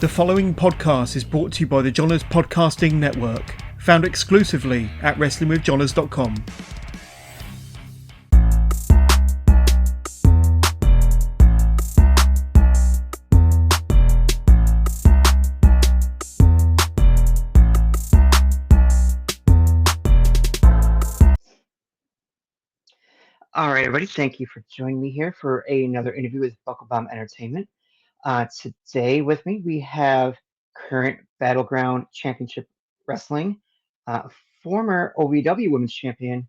The following podcast is brought to you by the Johners Podcasting Network, found exclusively at WrestlingWithJohners.com. All right, everybody, thank you for joining me here for another interview with Buckle Bomb Entertainment. Today with me, we have current Battleground Championship Wrestling, former OVW Women's Champion,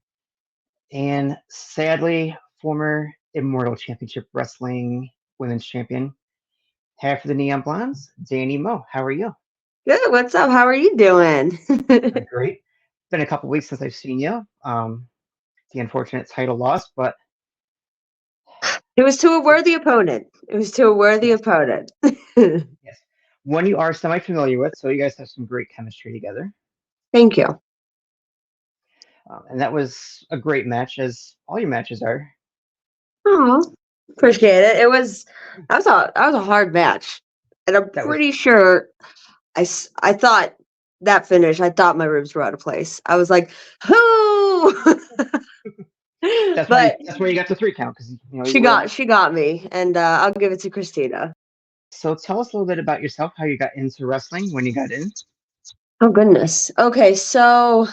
and sadly, former Immortal Championship Wrestling Women's Champion, half of the Neon Blondes, Dani Mo. How are you? Good. What's up? How are you doing? I'm great. Been a couple weeks since I've seen you. The unfortunate title loss, but It was to a worthy opponent. yes, one you are semi-familiar with, so you guys have some great chemistry together. Thank you. And that was a great match, as all your matches are. Oh, appreciate it. That was a hard match, and I'm pretty sure I thought that finish. I thought my ribs were out of place. I was like, "Whoo!" That's but where you got the 3 count, because she got me, and I'll give it to Christina. So tell us a little bit about yourself, how you got into wrestling, when you got in. Oh goodness. Okay, so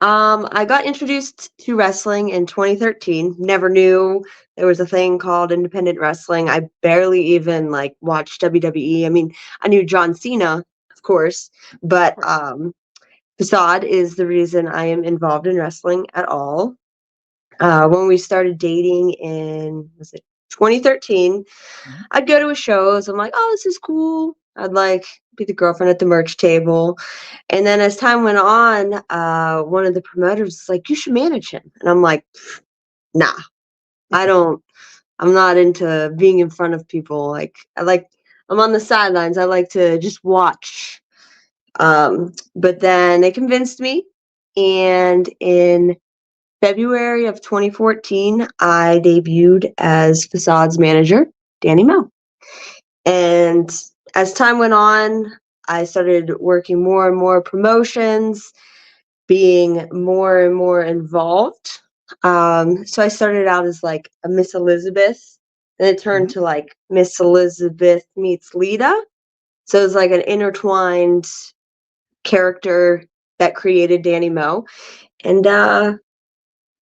I got introduced to wrestling in 2013. Never knew there was a thing called independent wrestling. I barely even watched WWE. I mean, I knew John Cena, of course, but Facade is the reason I am involved in wrestling at all. When we started dating in 2013, I'd go to his shows. I'm like, oh, this is cool. I'd be the girlfriend at the merch table. And then as time went on, one of the promoters was like, you should manage him. And I'm like, nah, I'm not into being in front of people. I'm on the sidelines. I like to just watch. But then they convinced me. And in February of 2014, I debuted as Facade's manager, Dani Mo. And as time went on, I started working more and more promotions, being more and more involved. So I started out as a Miss Elizabeth, and it turned to Miss Elizabeth meets Lita. So it was an intertwined character that created Dani Mo. And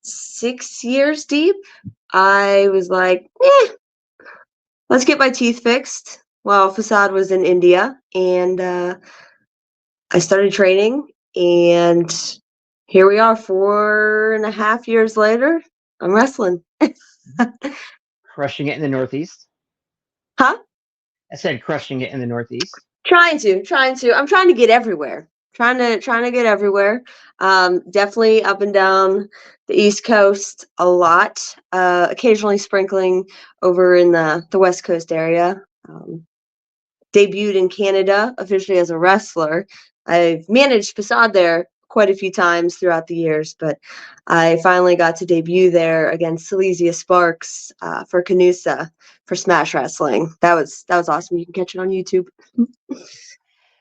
6 years deep, I was like, let's get my teeth fixed. Well, Facade was in India, and I started training, and here we are 4.5 years later. I'm wrestling. Crushing it in the Northeast. Huh? I said crushing it in the Northeast. Trying to. I'm trying to get everywhere. Trying to get everywhere. Definitely up and down the East Coast a lot. Occasionally sprinkling over in the West Coast area. Debuted in Canada officially as a wrestler. I've managed Facade there quite a few times throughout the years, but I finally got to debut there against Silesia Sparks for Canusa for Smash Wrestling. That was awesome. You can catch it on YouTube.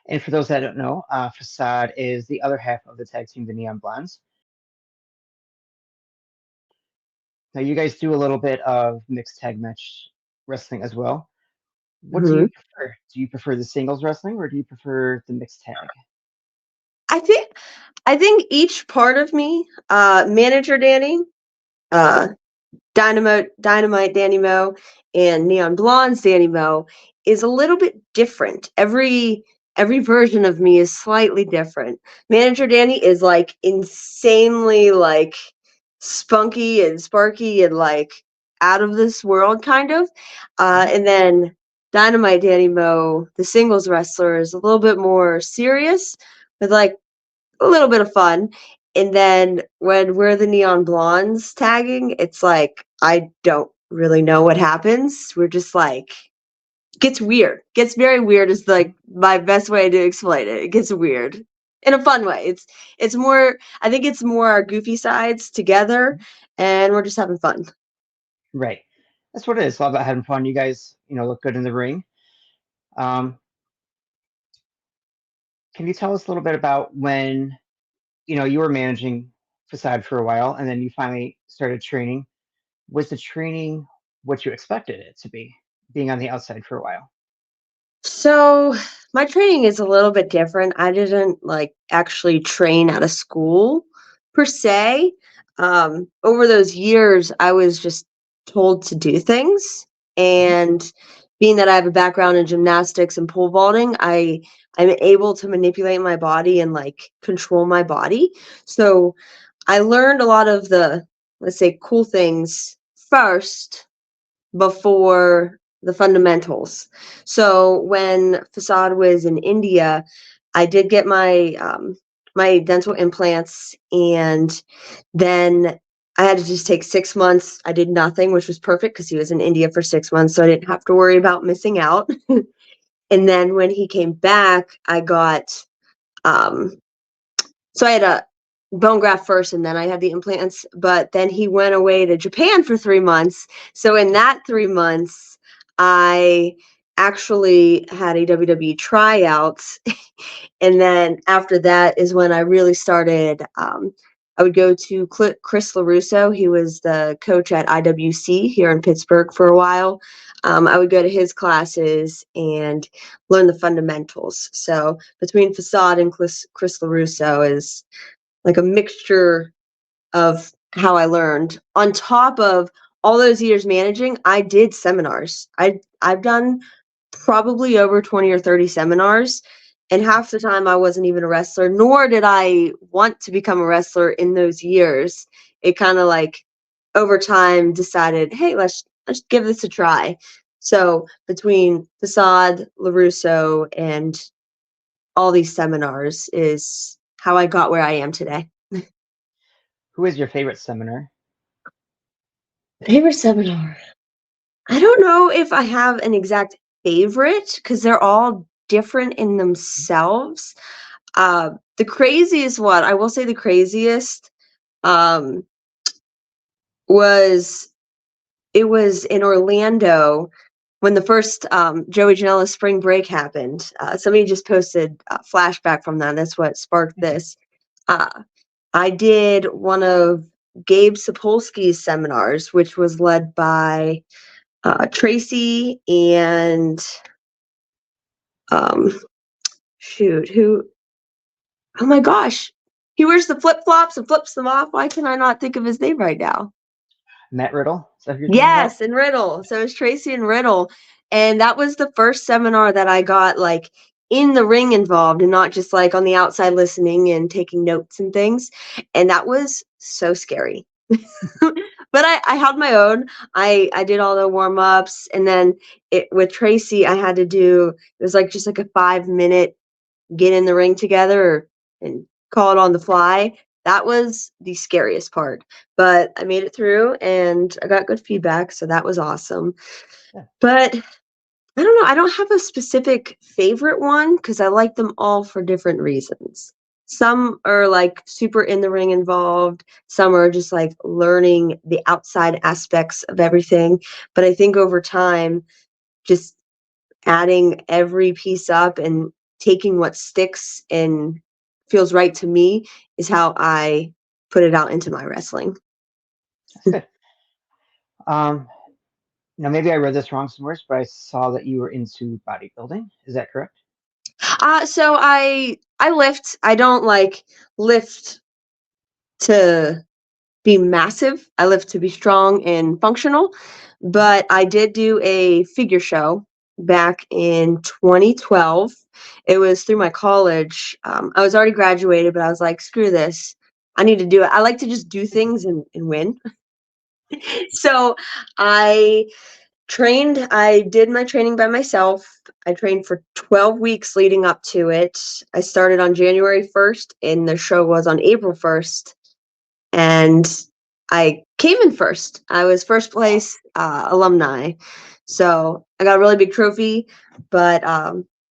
And for those that don't know, Facade is the other half of the tag team, the Neon Blondes. Now, you guys do a little bit of mixed tag match wrestling as well. What do you prefer? Do you prefer the singles wrestling, or do you prefer the mixed tag? I think each part of me, Manager Dani, Dino-Myte Dani Mo, and Neon Blondes Dani Mo, is a little bit different. Every version of me is slightly different. Manager Dani is insanely spunky and sparky and out of this world kind of. And then Dino-Myte Dani Mo, the singles wrestler, is a little bit more serious with a little bit of fun. And then when we're the Neon Blondes tagging, it's I don't really know what happens. We're just gets weird. Gets very weird is my best way to explain it. It gets weird in a fun way. It's more, I think it's more our goofy sides together, and we're just having fun. Right. That's what it is. It's all about having fun. You guys, look good in the ring. Can you tell us a little bit about when you were managing Facade for a while, and then you finally started training? Was the training what you expected it to be, being on the outside for a while? So my training is a little bit different. I didn't like actually train at a school per se. Over those years, I was just told to do things, Mhm. and being that I have a background in gymnastics and pole vaulting, I'm able to manipulate my body and like control my body. So I learned a lot of the, let's say, cool things first before the fundamentals. So when Facade was in India, I did get my dental implants, and then I had to just take 6 months. I did nothing, which was perfect because he was in India for 6 months, so I didn't have to worry about missing out. And then when he came back, I got um, so I had a bone graft first, and then I had the implants, but then he went away to Japan for 3 months. So in that 3 months, I actually had a WWE tryout. And then after that is when I really started, I would go to Chris LaRusso. He was the coach at IWC here in Pittsburgh for a while. I would go to his classes and learn the fundamentals. So between Facade and Chris LaRusso is like a mixture of how I learned. On top of all those years managing, I did seminars. I've done probably over 20 or 30 seminars, and half the time I wasn't even a wrestler, nor did I want to become a wrestler in those years. It kind of like over time decided, hey, let's give this a try. So between Facade, LaRusso, and all these seminars is how I got where I am today. Who is your favorite seminar? Favorite seminar? I don't know if I have an exact favorite because they're all different in themselves. The craziest one, I will say the craziest, um, was it was in Orlando when the first Joey Janela spring break happened. Somebody just posted a flashback from that. That's what sparked this. Uh, I did one of Gabe Sapolsky's seminars, which was led by Tracy and um, shoot, who? Oh my gosh, he wears the flip flops and flips them off. Why can I not think of his name right now? Matt Riddle? Is that who you're thinking about? Yes, and Riddle. So it's Tracy and Riddle, and that was the first seminar that I got like in the ring involved and not just like on the outside listening and taking notes and things. And that was so scary. But I held my own. I did all the warm-ups, and then with Tracy, I had to do it was like just like a 5-minute get in the ring together and call it on the fly. That was the scariest part, but I made it through and I got good feedback, so that was awesome. Yeah. But I don't know, I don't have a specific favorite one because I like them all for different reasons. Some are like super in the ring involved, some are just like learning the outside aspects of everything. But I think over time, just adding every piece up and taking what sticks and feels right to me is how I put it out into my wrestling. That's good. Um, Now, maybe I read this wrong somewhere, but I saw that you were into bodybuilding. Is that correct? So I lift. I don't like lift to be massive. I lift to be strong and functional. But I did do a figure show back in 2012. It was through my college. I was already graduated, but I was like, screw this. I need to do it. I like to just do things and win. So I I did my training by myself. I trained for 12 weeks leading up to it. I started on January 1st, and the show was on April 1st. And I came in first. I was first place alumni. So I got a really big trophy, but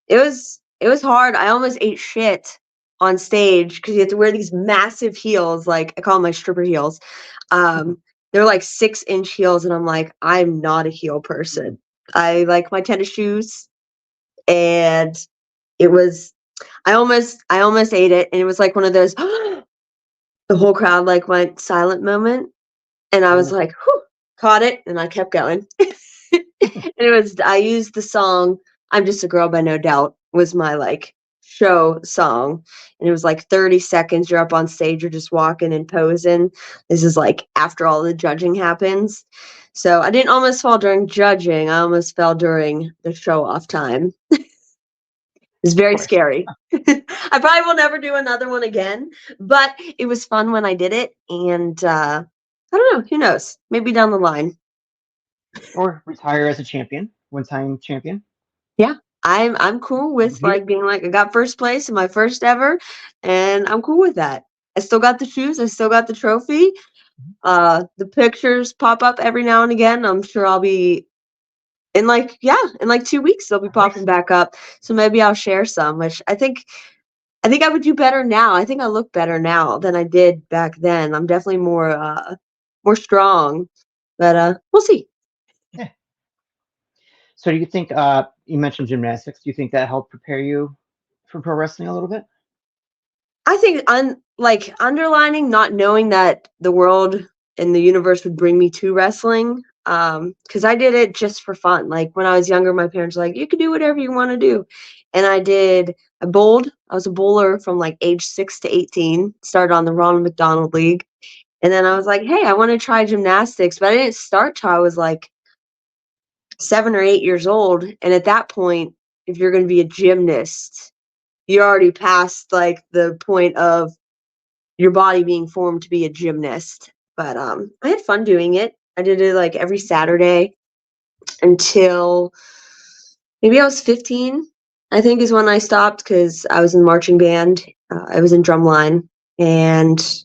it was hard. I almost ate shit on stage because you have to wear these massive heels, like I call them my stripper heels. They're like 6-inch heels, and I'm like, I'm not a heel person. I like my tennis shoes, and it was I almost ate it, and it was like one of those the whole crowd like went silent moment, and I was Oh, like, whew, caught it, and I kept going. And I used the song "I'm Just a Girl" by No Doubt was my like show song, and it was like 30 seconds. You're up on stage, you're just walking and posing. This is like after all the judging happens. So I didn't almost fall during judging. I almost fell during the show off time. It's of very course. scary. I probably will never do another one again, but it was fun when I did it, and I don't know. Who knows? Maybe down the line. Or retire as a champion, one-time champion. Yeah, I'm cool with Be- like being like I got first place in my first ever, and I'm cool with that. I still got the shoes. I still got the trophy. The pictures pop up every now and again. I'm sure I'll be in like 2 weeks they'll be popping back up. So maybe I'll share some, which I think I would do better now. I think I look better now than I did back then. I'm definitely more strong, but we'll see. Yeah. So do you think you mentioned gymnastics? Do you think that helped prepare you for pro wrestling a little bit? I think like underlining not knowing that the world and the universe would bring me to wrestling. Because I did it just for fun. Like when I was younger, my parents were like, "You can do whatever you want to do," and I did. I bowled. I was a bowler from like age 6 to 18. Started on the Ronald McDonald League, and then I was like, "Hey, I want to try gymnastics," but I didn't start till I was like 7 or 8 years old. And at that point, if you're going to be a gymnast, you're already past like the point of your body being formed to be a gymnast. But I had fun doing it. I did it like every Saturday until maybe I was 15. I think is when I stopped because I was in marching band. I was in drumline, and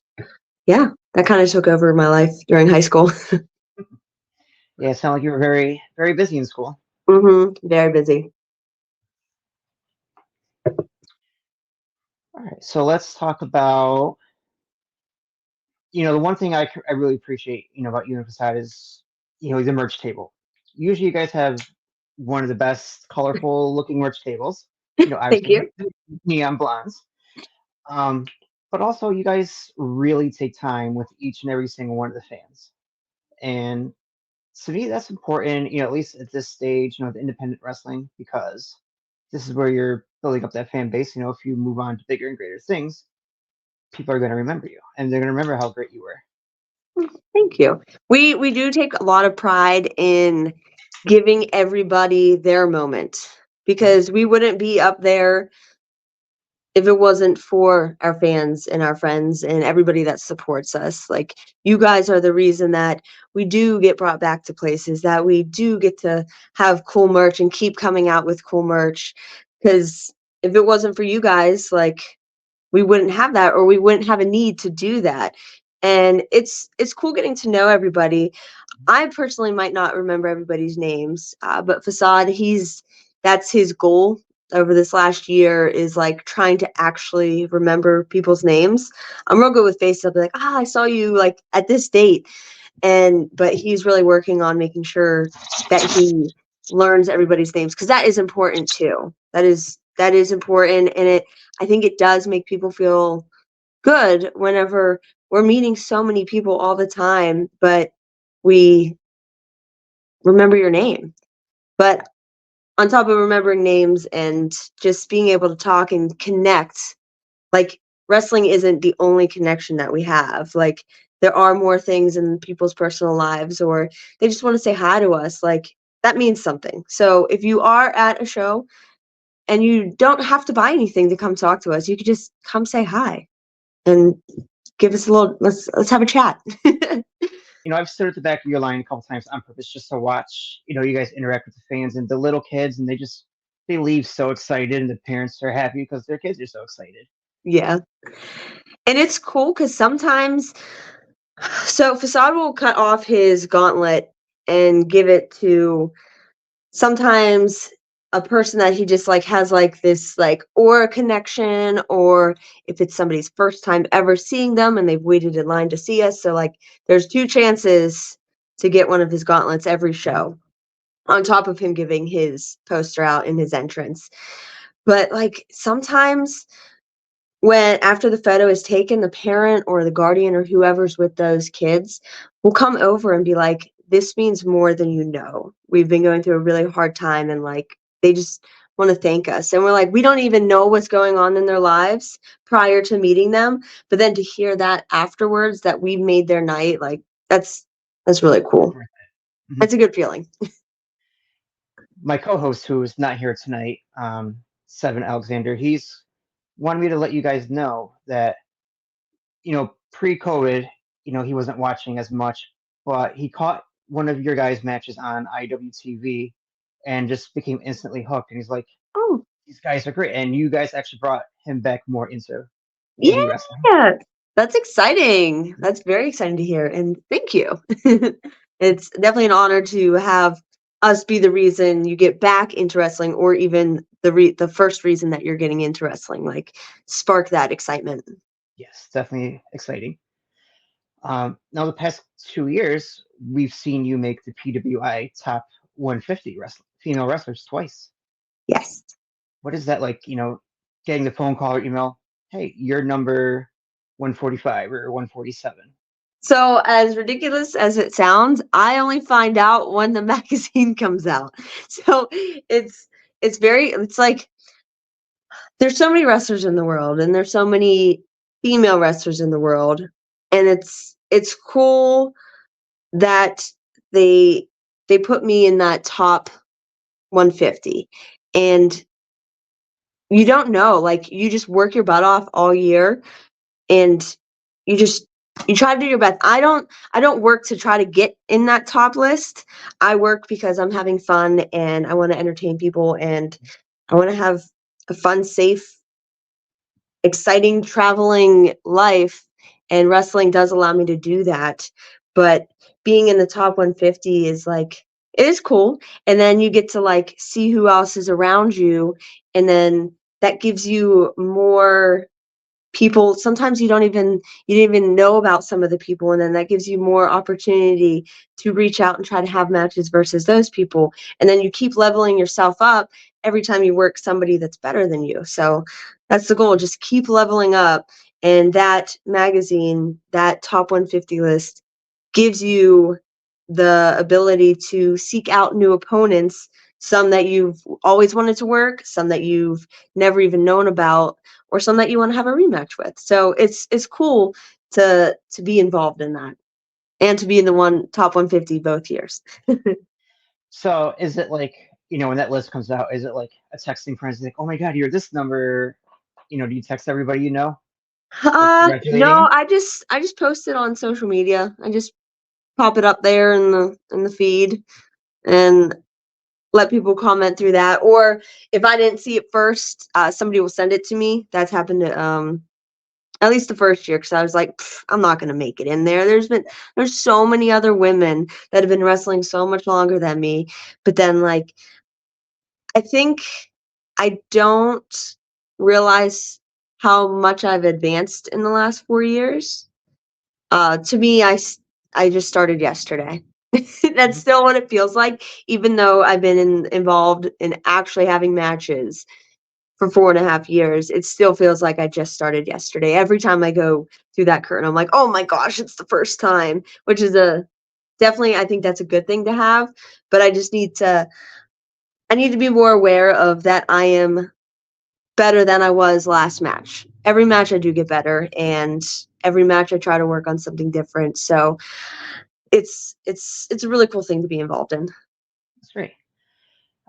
yeah, that kind of took over my life during high school. Yeah, it sounded like you were very, very busy in school. Very busy. All right, so let's talk about, the one thing I really appreciate, about you and Facade is, the merch table. Usually you guys have one of the best colorful looking merch tables, Thank obviously you. the neon blondes. Um, but also you guys really take time with each and every single one of the fans. And to me, that's important, at least at this stage, with independent wrestling, because this is where you're building up that fan base. If you move on to bigger and greater things, people are going to remember you and they're going to remember how great you were. Thank you. We do take a lot of pride in giving everybody their moment because we wouldn't be up there if it wasn't for our fans and our friends and everybody that supports us. Like you guys are the reason that we do get brought back to places, that we do get to have cool merch and keep coming out with cool merch. Because if it wasn't for you guys, like we wouldn't have that, or we wouldn't have a need to do that. And it's cool getting to know everybody. I personally might not remember everybody's names, but Facade, that's his goal over this last year is like trying to actually remember people's names. I'm real good with faces. I'll be like, I saw you like at this date, but he's really working on making sure that he learns everybody's names because that is important too. That is important, and I think it does make people feel good whenever we're meeting so many people all the time, but we remember your name. But on top of remembering names and just being able to talk and connect, like wrestling isn't the only connection that we have. Like there are more things in people's personal lives, or they just want to say hi to us. Like that means something. So if you are at a show and you don't have to buy anything to come talk to us, you could just come say hi and give us a little, let's have a chat. I've stood at the back of your line a couple times on purpose just to watch, you guys interact with the fans and the little kids, and they leave so excited, and the parents are happy because their kids are so excited. Yeah. And it's cool because sometimes, so Facade will cut off his gauntlet and give it to sometimes a person that he just like has like this like or a connection, or if it's somebody's first time ever seeing them and they've waited in line to see us. So like there's 2 chances to get one of his gauntlets every show on top of him giving his poster out in his entrance. But like sometimes when after the photo is taken, the parent or the guardian or whoever's with those kids will come over and be like, this means more than you know. We've been going through a really hard time, and like they just want to thank us. And we're like, we don't even know what's going on in their lives prior to meeting them. But then to hear that afterwards that we made their night, like that's really cool. Mhm. That's a good feeling. My co-host, who is not here tonight, Seven Alexander, he's wanted me to let you guys know that, pre-COVID, he wasn't watching as much, but he caught one of your guys' matches on IWTV and just became instantly hooked. And he's like, Oh, these guys are great. And you guys actually brought him back more into indie wrestling. yeah. That's exciting. That's very exciting to hear, and thank you. It's definitely an honor to have us be the reason you get back into wrestling, or even the first reason that you're getting into wrestling, like spark that excitement. Yes, definitely exciting. Now, the past 2 years, we've seen you make the PWI top 150 female wrestlers twice. Yes. What is that like? Getting the phone call or email, hey, you're number 145 or 147. So as ridiculous as it sounds, I only find out when the magazine comes out. So it's like there's so many wrestlers in the world, and there's so many female wrestlers in the world, and it's cool that they they put me in that top 150. And you don't know, like you just work your butt off all year, and you just you try to do your best. I don't work to try to get in that top list. I work because I'm having fun and I want to entertain people, and I want to have a fun, safe, exciting traveling life, and wrestling does allow me to do that. But being in the top 150 is like it is cool, and then you get to like see who else is around you, and then that gives you more people. Sometimes you didn't even know about some of the people, and then that gives you more opportunity to reach out and try to have matches versus those people, and then you keep leveling yourself up every time you work somebody that's better than you. So that's the goal, just keep leveling up. And that magazine, that top 150 list, gives you the ability to seek out new opponents, some that you've always wanted to work, some that you've never even known about, or some that you want to have a rematch with. So it's cool to be involved in that, and to be in the top 150 both years. So is it like, when that list comes out, is it like a texting friends like, oh my God, you're this number? Do you text everybody like congratulating No, them? I just post it on social media. I just pop it up there in the feed, and let people comment through that. Or if I didn't see it first, somebody will send it to me. That's happened to at least the first year, because I was like, I'm not gonna make it in there. There's so many other women that have been wrestling so much longer than me. But then like I think I don't realize how much I've advanced in the last 4 years. To me, I just started yesterday. That's Mhm. still what it feels like, even though I've been involved in actually having matches for 4.5 years. It still feels like I just started yesterday. Every time I go through that curtain, I'm like, oh my gosh, it's the first time, which is definitely, I think that's a good thing to have. But I need to be more aware of that. I am better than I was last match. Every match I do get better, and every match I try to work on something different. So it's a really cool thing to be involved in. That's great.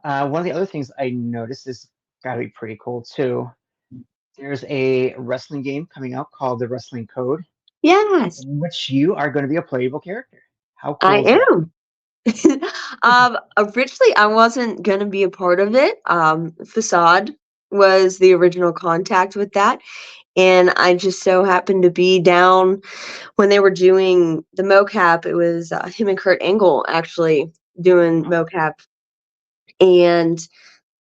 One of the other things I noticed is gotta be pretty cool too. There's a wrestling game coming out called the Wrestling Code, Yes, in which you are going to be a playable character. How I cool is that? am. Originally, I wasn't gonna be a part of it. Facade was the original contact with that, and I just so happened to be down when they were doing the mocap. It was him and Kurt Angle actually doing mocap, and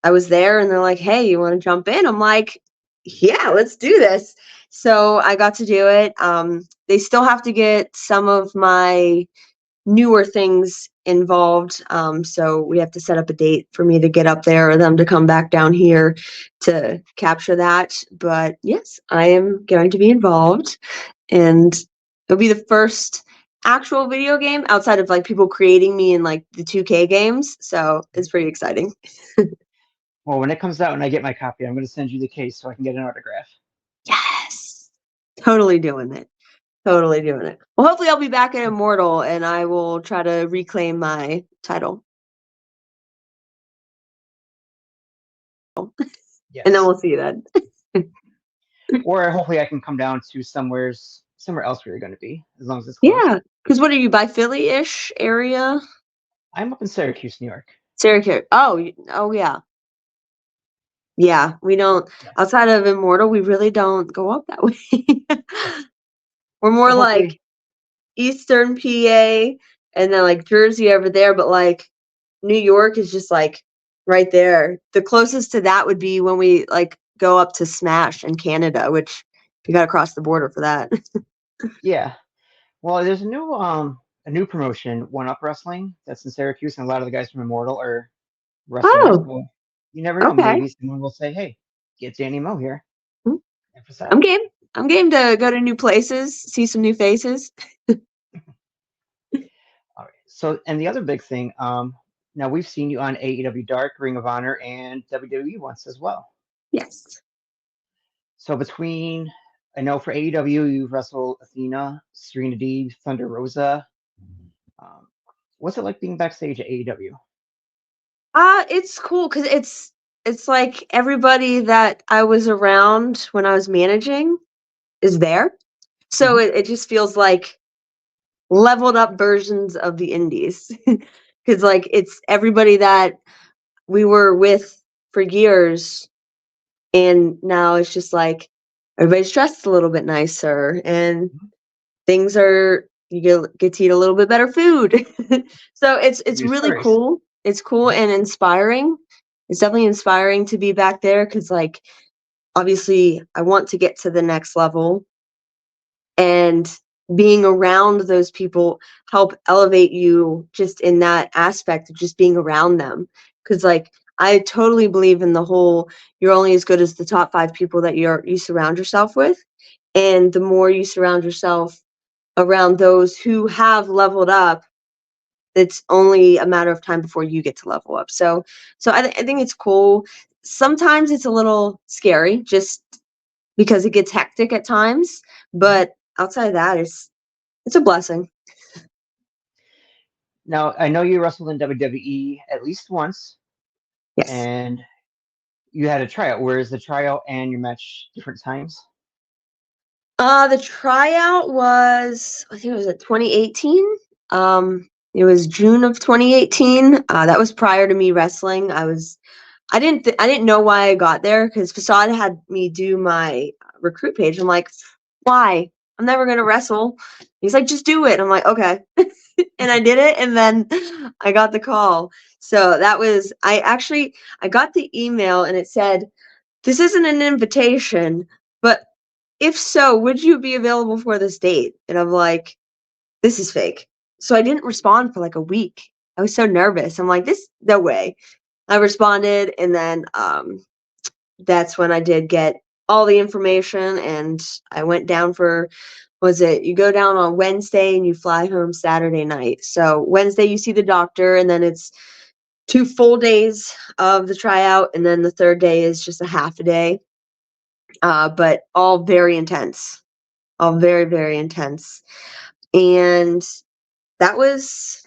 I was there, and they're like, "Hey, you want to jump in?" I'm like, "Yeah, let's do this." So I got to do it. They still have to get some of my newer things involved. So we have to set up a date for me to get up there or them to come back down here to capture that. But yes, I am going to be involved, and it'll be the first actual video game outside of like people creating me in like the 2K games. So it's pretty exciting. Well, when it comes out and I get my copy, I'm going to send you the case so I can get an autograph. Yes. Totally doing it. Totally doing it. Well, hopefully I'll be back in Immortal and I will try to reclaim my title. Yes. And then we'll see then. Or hopefully I can come down to somewhere else where you're going to be, as long as it's close. Yeah. Because what are you, by Philly-ish area? I'm up in Syracuse, New York. Syracuse. Oh yeah. Yeah, we don't, outside of Immortal, we really don't go up that way. We're more Well, like Eastern PA and then like Jersey over there, but like New York is just like right there. The closest to that would be when we like go up to Smash in Canada, which you got to cross the border for that. Yeah. Well, there's a new promotion, One Up Wrestling, that's in Syracuse, and a lot of the guys from Immortal are wrestlers. Oh, Well, you never know. okay. Maybe someone will say, "Hey, get Dani Mo here." Mm, And Facade. I'm game. I'm game to go to new places, see some new faces. All right. So, and the other big thing, now we've seen you on AEW Dark, Ring of Honor, and WWE once as well. Yes. So I know for AEW, you've wrestled Athena, Serena Deeb, Thunder Rosa. What's it like being backstage at AEW? It's cool because it's like everybody that I was around when I was managing is there. So it just feels like leveled up versions of the indies. Because like it's everybody that we were with for years, and now it's just like everybody's dressed a little bit nicer and things are you get to eat a little bit better food. So it's News really stories. cool. It's cool and inspiring. It's definitely inspiring to be back there because like obviously I want to get to the next level, and being around those people help elevate you just in that aspect of just being around them. Because like I totally believe in the whole you're only as good as the top 5 people that you surround yourself with, and the more you surround yourself around those who have leveled up, it's only a matter of time before you get to level up. So I think it's cool. Sometimes it's a little scary just because it gets hectic at times, but outside of that, it's a blessing. Now, I know you wrestled in WWE at least once, Yes. and you had a tryout. Where is the tryout and your match different times? The tryout was, I think it was at 2018. It was June of 2018. That was prior to me wrestling. I didn't know why I got there because Facade had me do my recruit page. I'm like, why? I'm never gonna wrestle. He's like, just do it. I'm like, okay. And I did it, and then I got the call. So that was I got the email and it said, this isn't an invitation, but if so, would you be available for this date? And I'm like, this is fake. So I didn't respond for like a week. I was so nervous. I'm like, this no way. I responded, and then that's when I did get all the information, and I went down for, you go down on Wednesday and you fly home Saturday night. So Wednesday you see the doctor, and then it's 2 full days of the tryout, and then the third day is just a half a day. But all very intense, all very, very intense. And that was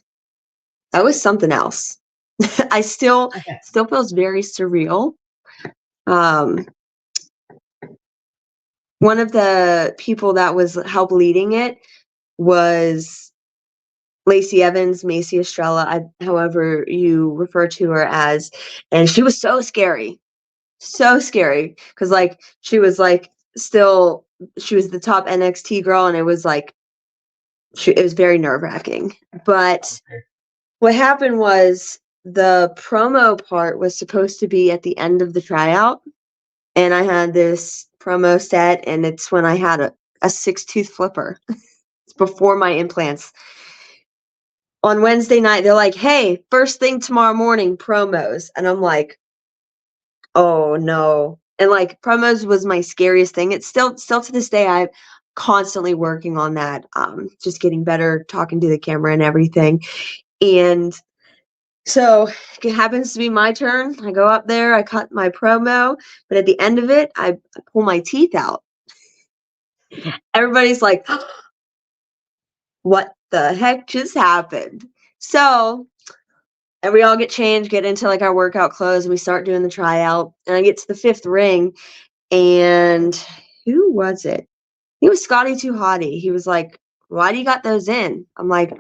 something else. I still feels very surreal. One of the people that was help leading it was Lacey Evans, Macy Estrella, however you refer to her as, and she was so scary because like she was like she was the top NXT girl, and it was like it was very nerve-wracking. But what happened was the promo part was supposed to be at the end of the tryout, and I had this promo set, and it's when I had a 6-tooth flipper. It's before my implants. on Wednesday night, they're like, hey, first thing tomorrow morning, promos. And I'm like, oh no. And like promos was my scariest thing. It's still to this day, I'm constantly working on that. Just getting better, talking to the camera and everything. And so it happens to be my turn. I go up there, I cut my promo, but at the end of it, I pull my teeth out. Everybody's like, what the heck just happened? So, and we all get changed, get into like our workout clothes, and we start doing the tryout. And I get to the 5th ring, and who was it? He was Scotty Too Hottie. He was like, why do you got those in? I'm like,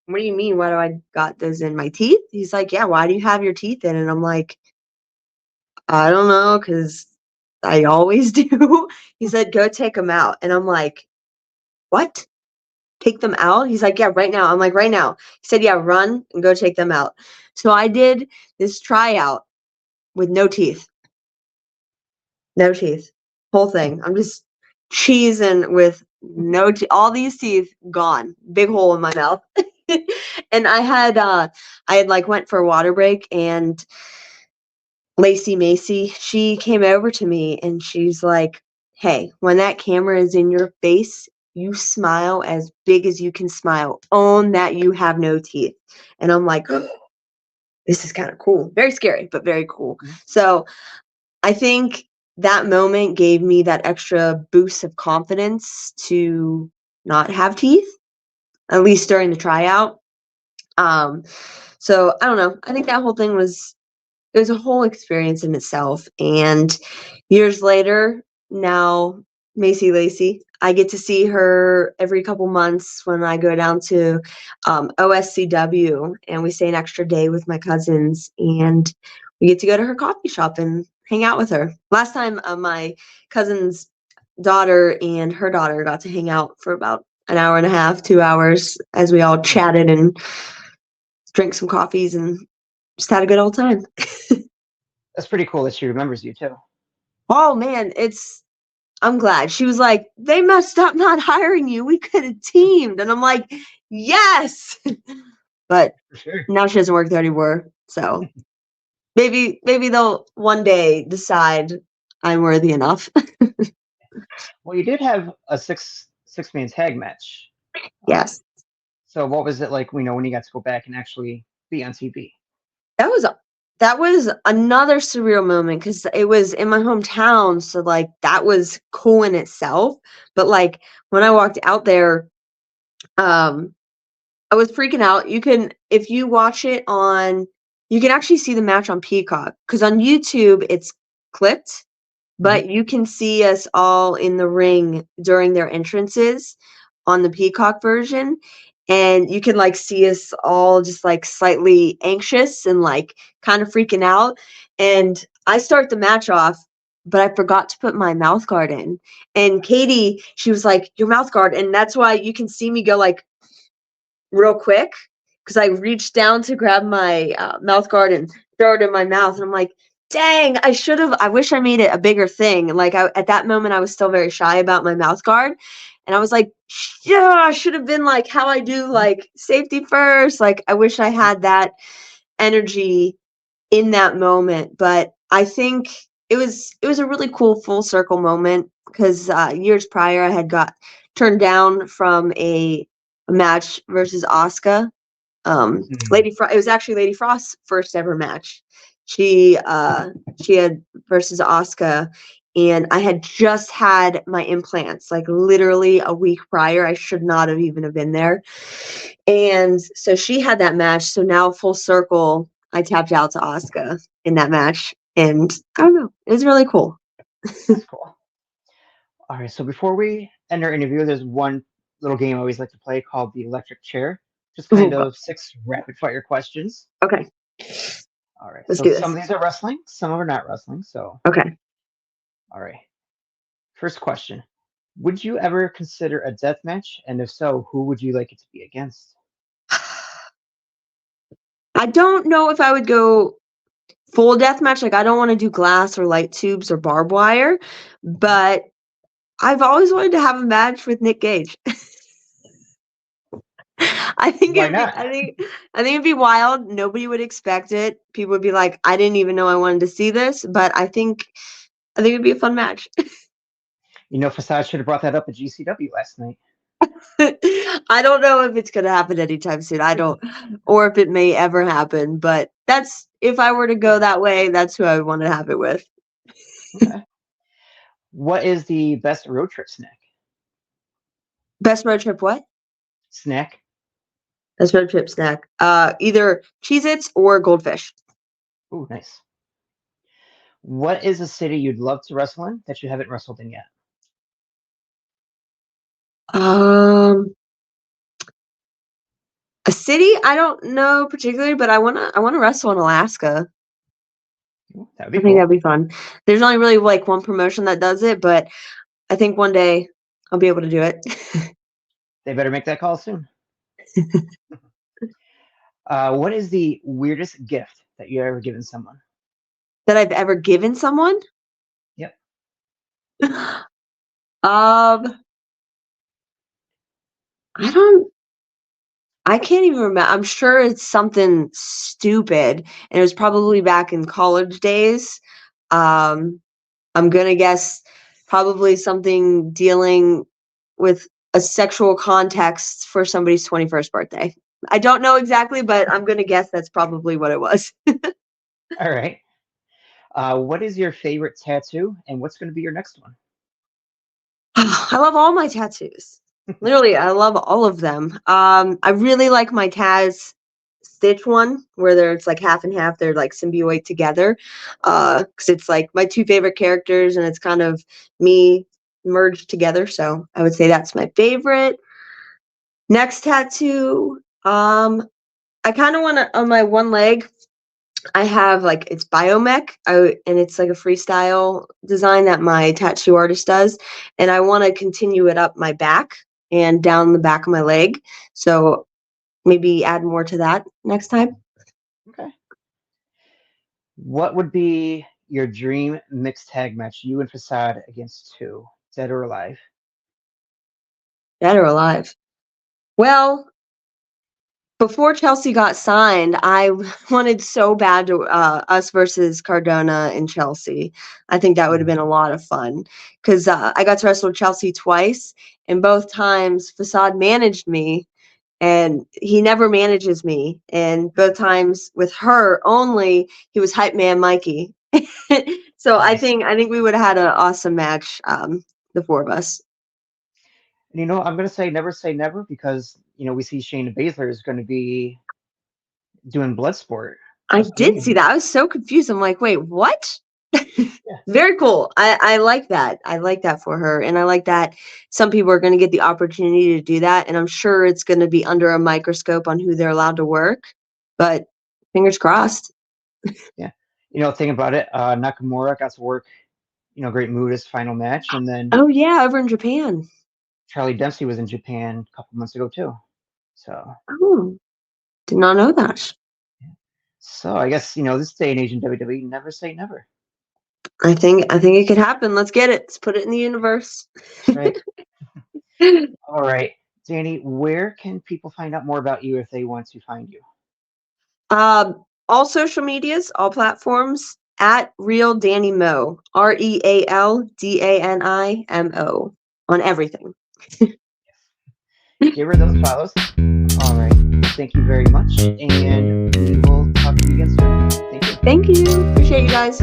what do you mean? Why do I got those in my teeth? He's like, yeah, why do you have your teeth in? And I'm like, I don't know, because I always do. He said, go take them out. And I'm like, what? Take them out? He's like, yeah, right now. I'm like, right now. He said, yeah, run and go take them out. So I did this tryout with no teeth. No teeth. Whole thing. I'm just cheesing with no teeth. All these teeth gone. Big hole in my mouth. And I had like went for a water break, and Lacey Macy, she came over to me and she's like, hey, when that camera is in your face, you smile as big as you can smile. Own that you have no teeth. And I'm like, oh, this is kind of cool. Very scary, but very cool. So I think that moment gave me that extra boost of confidence to not have teeth, at least during the tryout. So I don't know. I think that whole thing was a whole experience in itself. And years later, now Macy Lacey, I get to see her every couple months when I go down to OSCW, and we stay an extra day with my cousins, and we get to go to her coffee shop and hang out with her. Last time, my cousin's daughter and her daughter got to hang out for about an hour and a half, 2 hours, as we all chatted and drank some coffees and just had a good old time. That's pretty cool that she remembers you too. Oh man, I'm glad. She was like, they messed up not hiring you. We could have teamed. And I'm like, yes. But For sure. now she doesn't work there anymore. So maybe they'll one day decide I'm worthy enough. Well, you did have a six-man tag match. Yes. So what was it like, when you got to go back and actually be on TV? That was another surreal moment, because it was in my hometown. So like that was cool in itself. But like when I walked out there, I was freaking out. If you watch it you can actually see the match on Peacock, because on YouTube it's clipped, but you can see us all in the ring during their entrances on the Peacock version. And you can like see us all just like slightly anxious and like kind of freaking out. And I start the match off, but I forgot to put my mouth guard in. And Katie, she was like, your mouth guard. And that's why you can see me go like real quick, because I reached down to grab my mouth guard and throw it in my mouth. And I'm like, dang, I wish I made it a bigger thing. Like at that moment, I was still very shy about my mouth guard. And I was like, yeah, I should have been like how I do, like safety first. Like I wish I had that energy in that moment. But I think it was a really cool full circle moment, because years prior I had got turned down from a match versus Asuka. It was actually Lady Frost's first ever match. She had versus Asuka, and I had just had my implants like literally a week prior. I should not have even have been there. And so she had that match. So now full circle, I tapped out to Asuka in that match, and I don't know, it was really cool. That's cool. All right, so before we end our interview, there's one little game I always like to play called the electric chair. Just kind of 6 rapid fire questions. Okay. All right. Let's So do this. some of these are wrestling, some of them are not wrestling. So Okay. all right. First question. Would you ever consider a death match? And if so, who would you like it to be against? I don't know if I would go full death match. Like I don't want to do glass or light tubes or barbed wire, but I've always wanted to have a match with Nick Gage. I think Why it'd be, not? I think it'd be wild. Nobody would expect it. People would be like, I didn't even know I wanted to see this, but I think it'd be a fun match. Facade should have brought that up at GCW last night. I don't know if it's gonna happen anytime soon. I don't, or if it may ever happen. But if I were to go that way, that's who I would want to have it with. Okay. What is the best road trip snack? Best road trip what? Snack? Best road trip snack. Either Cheez-Its or Goldfish. Ooh, nice. What is a city you'd love to wrestle in that you haven't wrestled in yet? A city I don't know particularly, but I wanna wrestle in Alaska. Ooh, that would I be think cool. that'd be fun. There's only really like one promotion that does it, but I think one day I'll be able to do it. They better make that call soon. What is the weirdest gift that you've ever given someone? That I've ever given someone? Yep. Um, I can't even remember. I'm sure it's something stupid, and it was probably back in college days. Um, I'm gonna guess probably something dealing with a sexual context for somebody's 21st birthday. I don't know exactly, but I'm gonna guess that's probably what it was. All right. What is your favorite tattoo, and what's going to be your next one? I love all my tattoos. Literally, I love all of them. I really like my Taz Stitch one where it's like half and half. They're like symbiote together. Because it's like my two favorite characters, and it's kind of me merged together. So I would say that's my favorite. Next tattoo. I kind of want to on my one leg. I have like it's biomech, and it's like a freestyle design that my tattoo artist does, and I want to continue it up my back and down the back of my leg. So maybe add more to that next time. Okay. What would be your dream mixed tag match? You and Facade against two, dead or alive? Dead or alive? Well, before Chelsea got signed, I wanted so bad to us versus Cardona and Chelsea. I think that would have been a lot of fun because I got to wrestle Chelsea twice, and both times Facade managed me, and he never manages me. And both times with her only, he was hype man Mikey. So Nice. I think we would have had an awesome match, the four of us. And I'm going to say never because we see Shayna Baszler is going to be doing Bloodsport. I Plus did see Dominion. that. I was so confused. I'm like, wait, what? Yeah. Very cool. I like that. I like that for her. And I like that some people are going to get the opportunity to do that. And I'm sure it's going to be under a microscope on who they're allowed to work. But fingers crossed. Yeah. Think about it. Nakamura got to work, Great Muda's final match. And then Oh, yeah, over in Japan. Charlie Dempsey was in Japan a couple months ago, too. So. Oh, did not know that. So I guess, this day and age in WWE, never say never. I think it could happen. Let's get it. Let's put it in the universe. That's right. All right. Dani, where can people find out more about you if they want to find you? All social medias, all platforms at Real Dani Mo, RealDanimo on everything. Give her those follows. All right. Thank you very much. And we will talk to you again soon. Thank you. Thank you. Appreciate you guys.